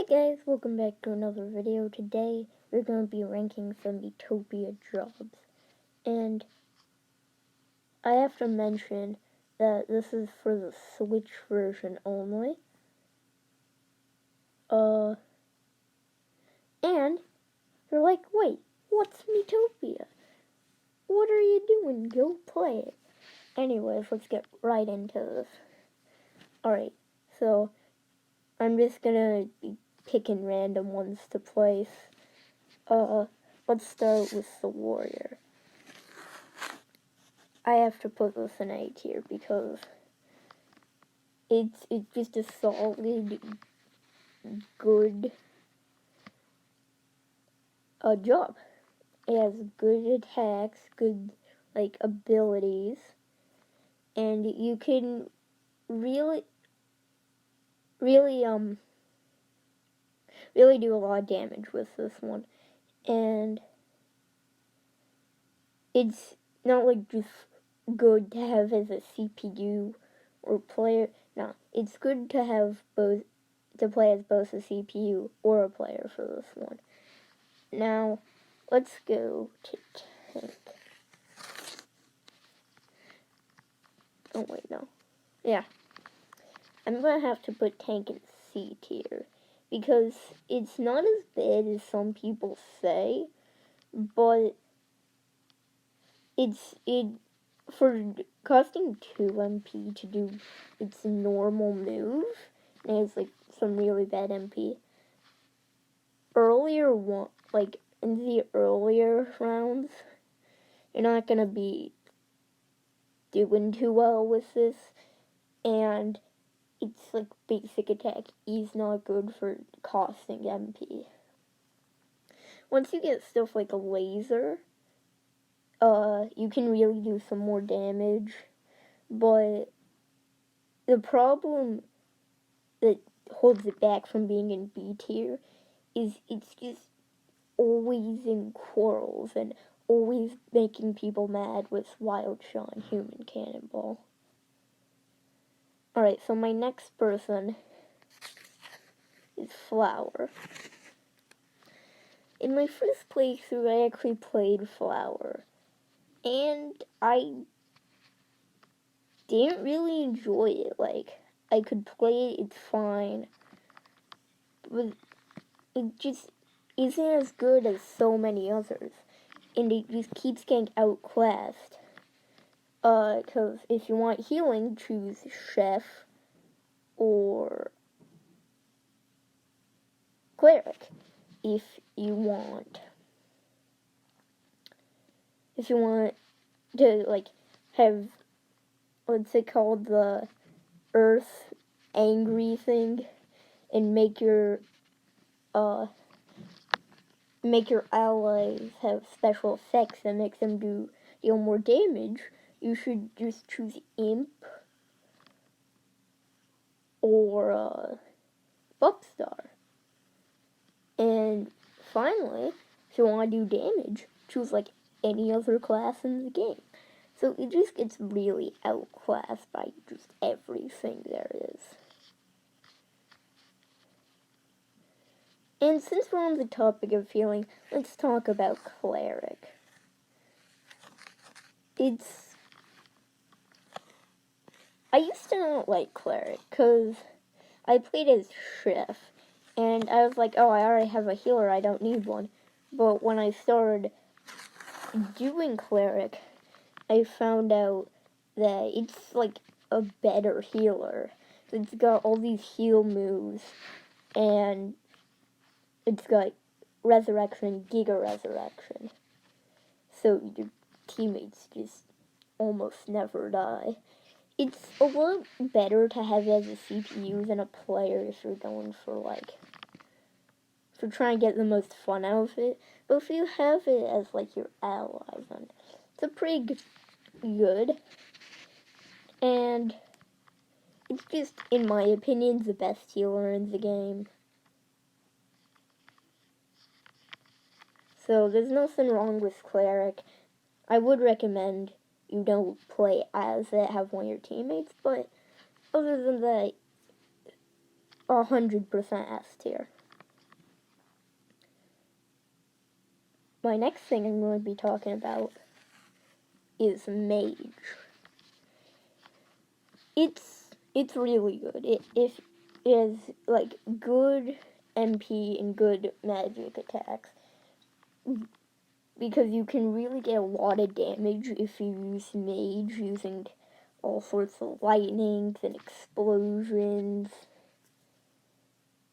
guys, welcome back to another video. Today we're going to be ranking some Miitopia jobs, and I have to mention that this is for the Switch version only. And you're like, wait, what's Miitopia? What are you doing? Go play it. Anyways, let's get right into this. Alright, so I'm just gonna be picking random ones to place. Let's start with the warrior. I have to put this in A tier because it's just a solid, good job. It has good attacks, good abilities, and you can really do a lot of damage with this one. And it's not just good to have as a CPU or player. No, it's good to have both, to play as both a CPU or a player for this one. Now, let's go to tank. Oh wait, no. Yeah. I'm gonna have to put tank in C tier because it's not as bad as some people say, but for costing 2 MP to do its normal move, and it's some really bad MP. In the earlier rounds, you're not gonna be doing too well with this, and it's basic attack is not good for costing MP. Once you get stuff like a laser, you can really do some more damage, but the problem that holds it back from being in B tier is it's just always in quarrels and always making people mad with Wild Shot and Human Cannonball. Alright, so my next person is Flower. In my first playthrough, I actually played Flower, and I didn't really enjoy it. I could play it, it's fine, but it just isn't as good as so many others, and it just keeps getting outclassed. Because if you want healing, choose Chef or Cleric. If you want to have, what's it called, the Earth angry thing, and make your allies have special effects that makes them deal more damage, you should just choose Imp or Buckstar. And finally, if you want to do damage, choose any other class in the game. So it just gets really outclassed by just everything there is. And since we're on the topic of healing, let's talk about Cleric. I used to not like Cleric, because I played as Chef, and I was like, oh, I already have a healer, I don't need one. But when I started doing Cleric, I found out that it's a better healer. It's got all these heal moves, and it's got Resurrection, Giga Resurrection. So your teammates just almost never die. It's a lot better to have it as a CPU than a player if you're going for trying to get the most fun out of it. But if you have it as your ally, then it's a pretty good. And it's just, in my opinion, the best healer in the game. So there's nothing wrong with Cleric. I would recommend you don't play as it, have one of your teammates, but other than that, 100% S tier. my next thing I'm going to be talking about is Mage. It's really good. It is like good MP and good magic attacks, because you can really get a lot of damage if you use Mage using all sorts of lightnings and explosions,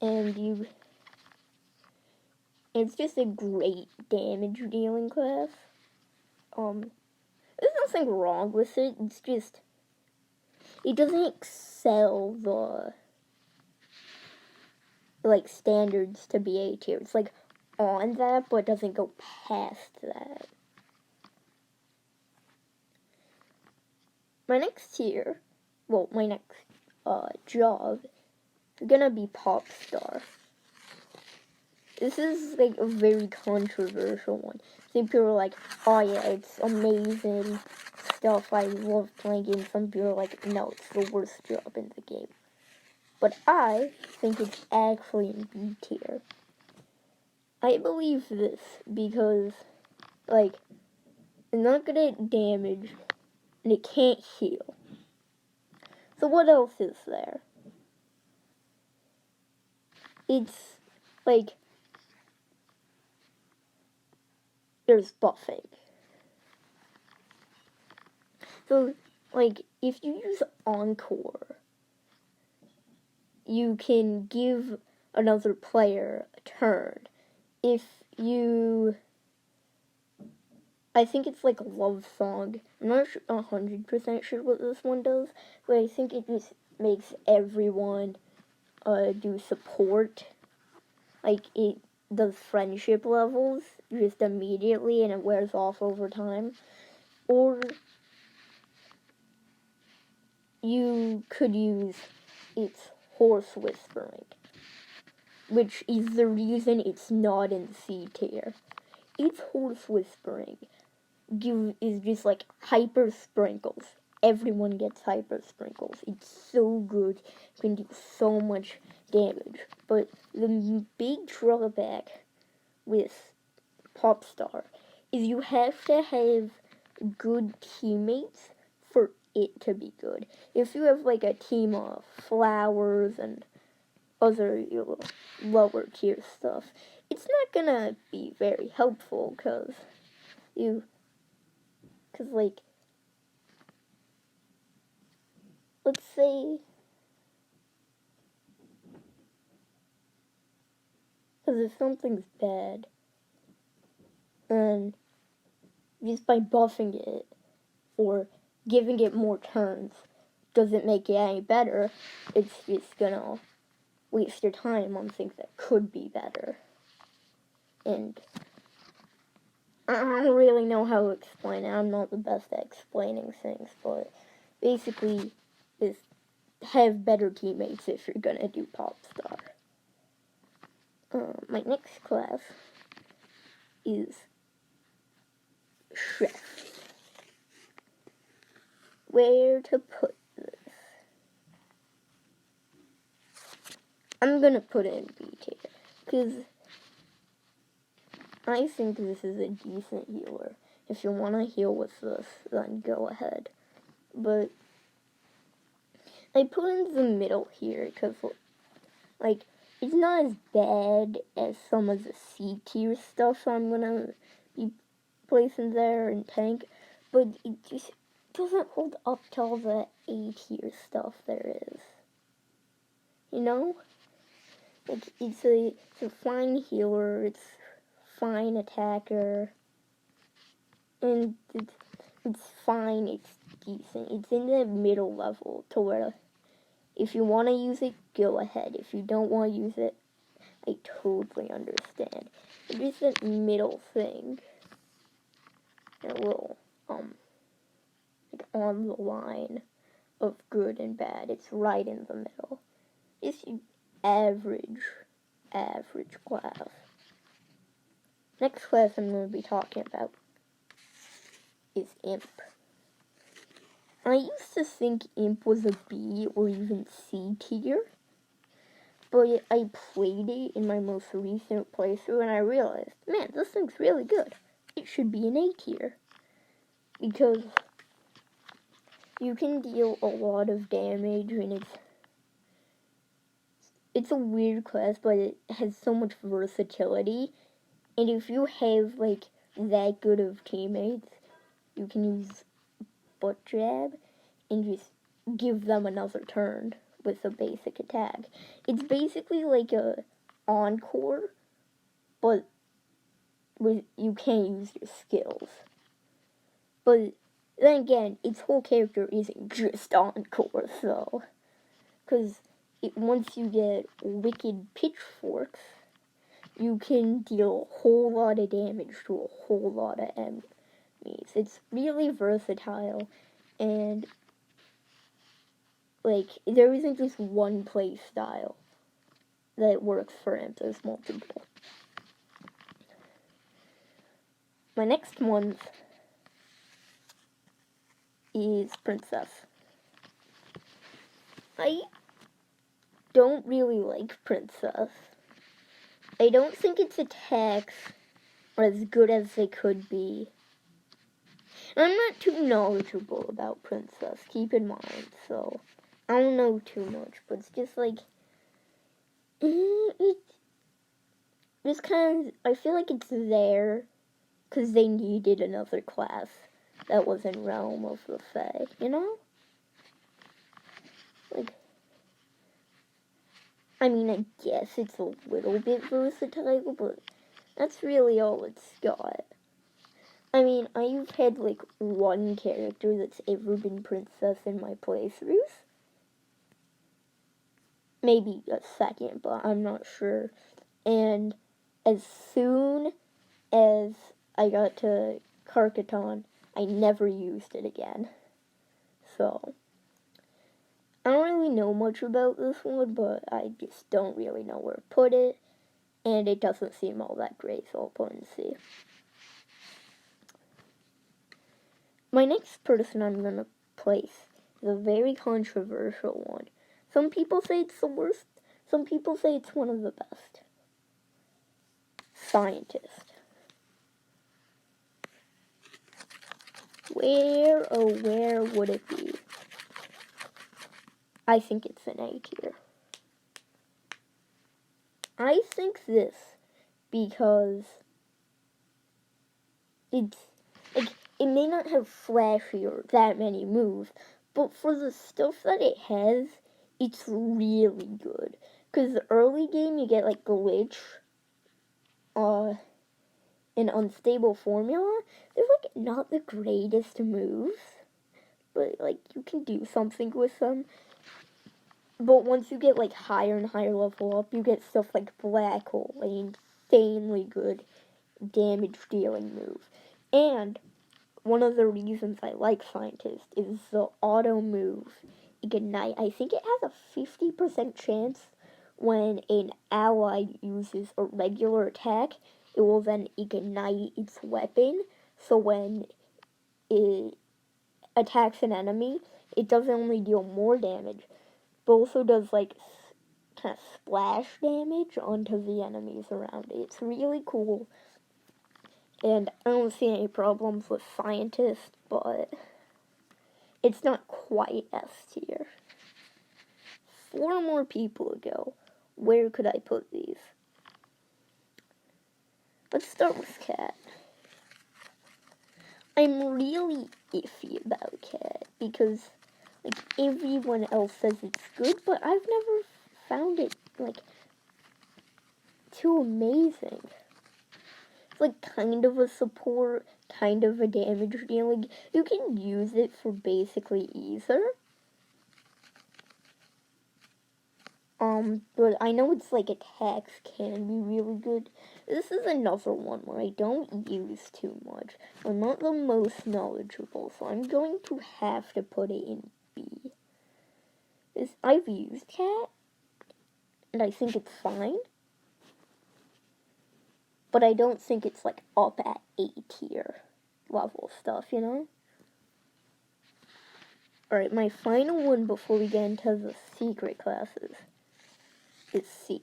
and it's just a great damage dealing class. There's nothing wrong with it. It's just it doesn't excel the like standards to be A tier. It's like on that, but doesn't go past that. My next tier, well, my next job is gonna be pop star. This is like a very controversial one. Some people are like, oh yeah, it's amazing stuff, I love playing games. Some people are like, no, it's the worst job in the game. But I think it's actually in B tier. I believe this because, like, it's not good at damage, and it can't heal. So what else is there? It's, like, there's buffing. So, like, if you use Encore, you can give another player a turn. If you... I think it's like a love song. I'm not 100% sure what this one does, but I think it just makes everyone do support. Like, it does friendship levels just immediately, and it wears off over time. Or you could use its horse whispering, which is the reason it's not in C tier. Its horse whispering is just like hyper sprinkles. Everyone gets hyper sprinkles. It's so good. You can do so much damage. But the big drawback with Popstar is you have to have good teammates for it to be good. If you have like a team of flowers and other lower tier stuff, it's not gonna be very helpful because like, let's say, because if something's bad, and just by buffing it or giving it more turns doesn't make it any better, it's just gonna waste your time on things that could be better. And I don't really know how to explain it. I'm not the best at explaining things, but basically, is have better teammates if you're gonna do Popstar. My next class is Chef. Where to put this? I'm gonna put it in B tier, because I think this is a decent healer. If you want to heal with this, then go ahead. But I put it in the middle here because, like, it's not as bad as some of the C tier stuff I'm gonna be placing there in tank, but it just doesn't hold up to all the A tier stuff there is. You know? Like, it's a fine healer, it's fine attacker, and it's fine, it's decent. It's in the middle level to where if you want to use it, go ahead. If you don't want to use it, I totally understand. It's just that middle thing. A little, like on the line of good and bad. It's right in the middle. It's average class. Next class I'm going to be talking about is Imp. I used to think Imp was a B or even C tier, but I played it in my most recent playthrough and I realized, man, this thing's really good. it should be an A tier. Because you can deal a lot of damage, and it's a weird class, but it has so much versatility. And if you have, like, that good of teammates, you can use Butt Jab and just give them another turn with a basic attack. It's basically like a Encore, but you can't use your skills. But then again, its whole character isn't just Encore, so... Because once you get Wicked Pitchforks, you can deal a whole lot of damage to a whole lot of enemies. It's really versatile, and, like, there isn't just one play style that works for him. There's multiple. My next one is Princess. I don't really like Princess. I don't think its attacks are as good as they could be. And I'm not too knowledgeable about Princess, keep in mind, so I don't know too much, but it's just like, it's just kind of, I feel like it's there because they needed another class that was in Realm of the Fae, you know? Like, I mean, I guess it's a little bit versatile, but that's really all it's got. I mean, I've had, like, one character that's ever been Princess in my playthroughs. Maybe a second, but I'm not sure. And as soon as I got to Karkaton, I never used it again. So, I don't really know much about this one, but I just don't really know where to put it. And it doesn't seem all that great, so I'll put it in C. My next person I'm going to place is a very controversial one. Some people say it's the worst. Some people say it's one of the best. Scientist. Where, oh where would it be? I think it's an A tier. I think this because it's, like, it may not have flashy or that many moves, but for the stuff that it has, it's really good. Because the early game, you get, like, Glitch, an Unstable Formula. They're, like, not the greatest moves, but, like, you can do something with them. But once you get, like, higher and higher level up, you get stuff like Black Hole, an insanely good damage-dealing move. And one of the reasons I like Scientist is the auto move, Ignite. I think it has a 50% chance when an ally uses a regular attack, it will then ignite its weapon. So when it attacks an enemy, it doesn't only deal more damage, but also does, like, kind of splash damage onto the enemies around it. It's really cool. And I don't see any problems with Scientist, but it's not quite S tier. 4 more people ago. Where could I put these? Let's start with Cat. I'm really iffy about Cat because, like, everyone else says it's good, but I've never found it, like, too amazing. It's, like, kind of a support, kind of a damage dealing. You can use it for basically either. But I know it's, like, attacks can be really good. This is another one where I don't use too much. I'm not the most knowledgeable, so I'm going to have to put it in B. I've used Cat, and I think it's fine. But I don't think it's, like, up at A tier level stuff, you know? Alright, my final one before we get into the secret classes is Thief.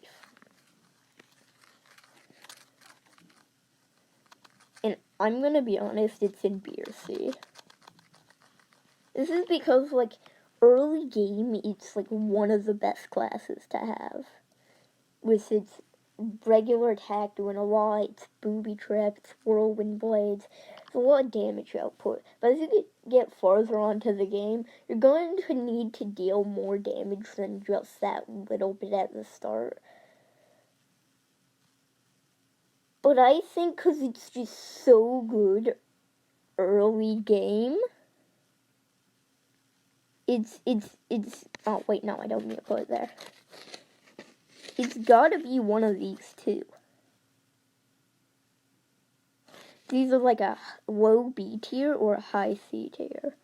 And I'm gonna be honest, it's in B or C. This is because, like, early game, it's, like, one of the best classes to have. With its regular attack doing a lot, its booby trap, its whirlwind blades. It's a lot of damage output. But as you get farther onto the game, you're going to need to deal more damage than just that little bit at the start. But I think because it's just so good early game, it's, oh wait, no, I don't mean to put it there. It's gotta be one of these two. These are like a low B tier or a high C tier.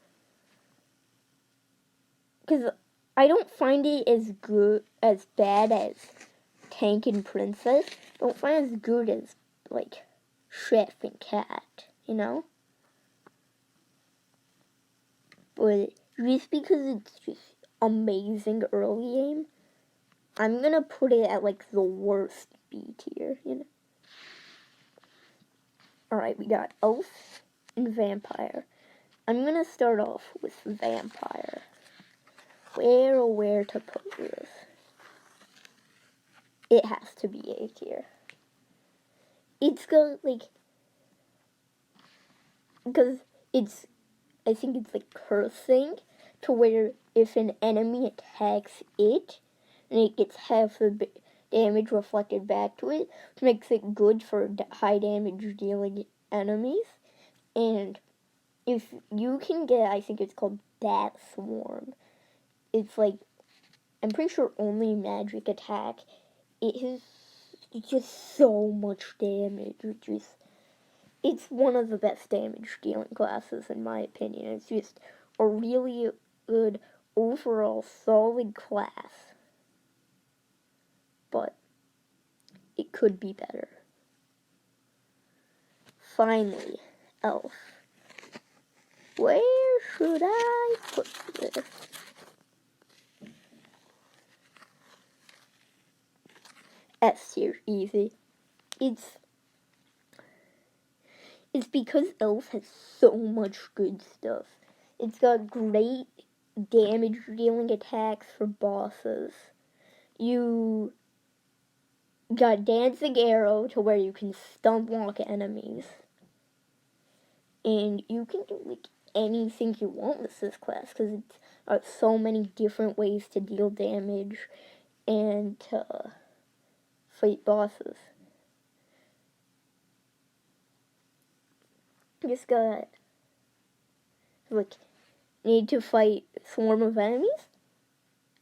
Because I don't find it as bad as Tank and Princess. I don't find it as good as, like, Chef and Cat, you know? But just because it's just amazing early game, I'm gonna put it at, like, the worst B tier, you know? Alright, we got Elf and Vampire. I'm gonna start off with Vampire. Where to put this? It has to be A tier. It's got, like, because I think it's, like, cursing to where if an enemy attacks it, and it gets half the damage reflected back to it, which makes it good for high damage dealing enemies. And if you can get, I think it's called Bat Swarm. It's like, I'm pretty sure only magic attack. It has just so much damage. It's one of the best damage dealing classes in my opinion. It's just a really good overall solid class. But it could be better. Finally, Elf. Where should I put this? S tier, easy. It's because Elf has so much good stuff. It's got great damage dealing attacks for bosses. You got Dancing Arrow to where you can stun block enemies. And you can do, like, anything you want with this class because it's got so many different ways to deal damage and to fight bosses. Just got, like, need to fight a swarm of enemies?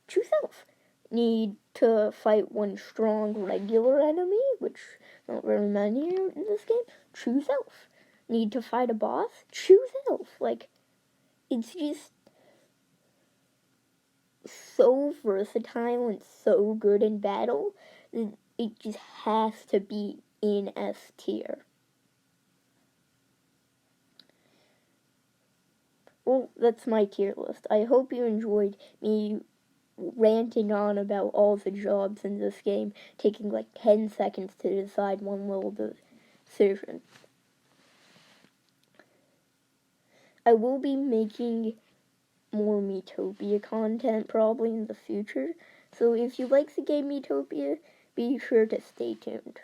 Choose Elf. Need to fight one strong regular enemy, which not very many in this game? Choose Elf. Need to fight a boss? Choose Elf. Like, it's just so versatile and so good in battle that it just has to be in S tier. Well, that's my tier list. I hope you enjoyed me ranting on about all the jobs in this game, taking like 10 seconds to decide one little decision. I will be making more Miitopia content probably in the future, so if you like the game Miitopia, be sure to stay tuned.